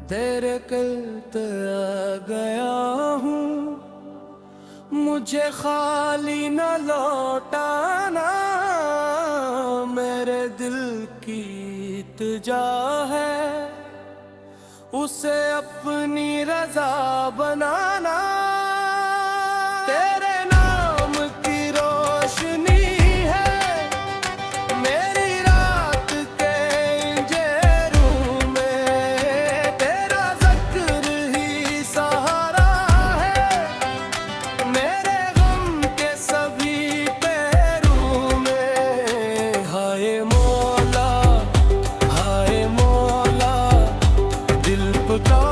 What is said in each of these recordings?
तेरे कल्त आ गया हूँ, मुझे खाली न लौटाना। मेरे दिल की इल्तिजा है, उसे अपनी रजा बनाना। तेरे नाम की रोशनी है मेरी रात के अंधेरों में, तेरा जिक्र ही सहारा है मेरे गम के सभी पैरों में। हाय मौला, हाय मौला, दिल पुकार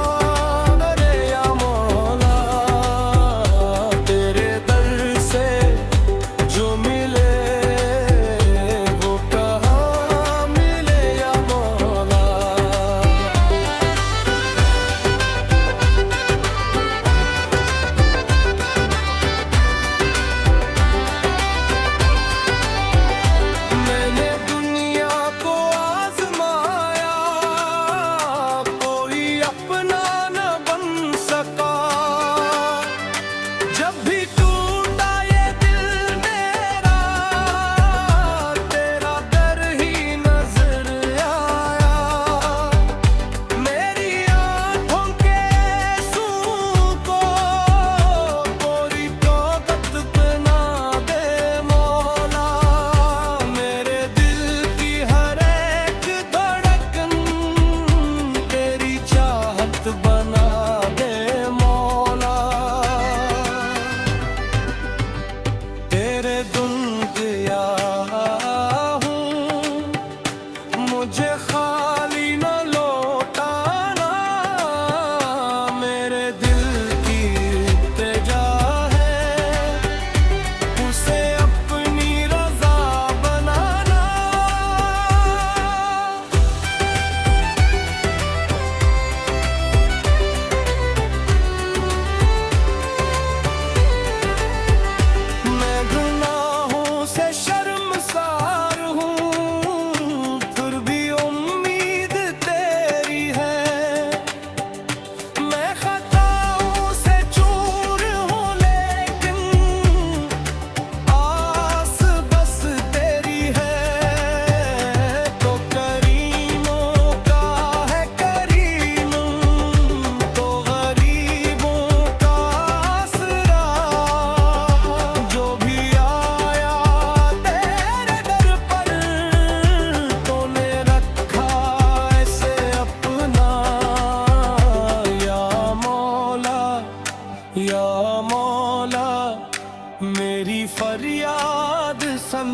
मेरी फरियाद सुन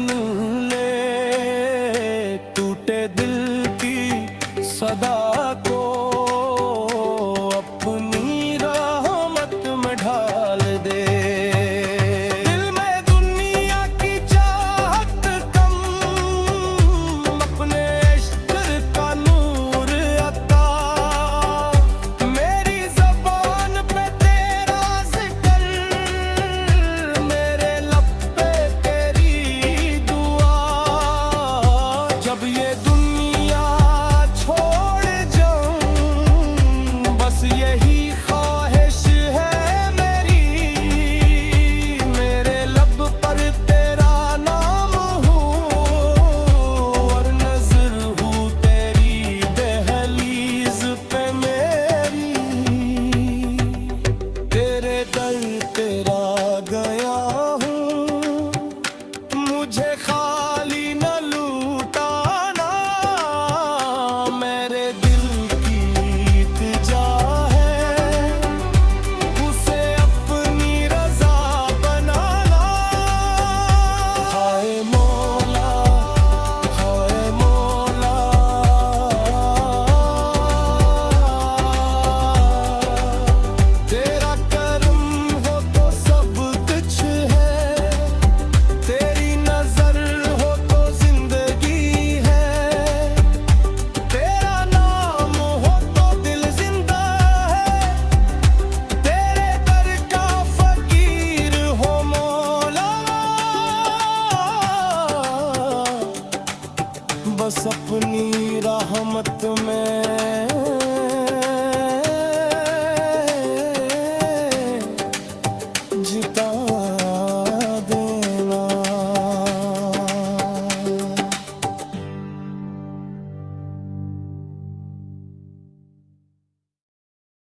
ले, टूटे दिल की सदा को अपनी रहमत में ढाल दे। दिल में दुनिया की चाहत कम, अपने इश्क का नूर अता। मेरी ज़बान पे तेरा ज़िक्र, मेरे लब पे तेरी दुआ। जब ये दुनिया छोड़ जाऊं, बस यही ख्वाहिश है मेरी। मेरे लब पर तेरा नाम हो और नजर हूँ तेरी दहलीज पे मेरी। तेरे दर तेरा गया हूँ, मुझे खाली न लूटाना। मेरे दिल की इल्तिजा है, उसे अपनी रजा बनाना। हाय मौला, हाय मौला, तेरा करम हो तो सब कुछ है, तेरी नजर हो तो जिंदगी है। तेरा नाम हो तो दिल जिंदा है, तेरे दर का फकीर हो मौला। बस अपनी रहमत में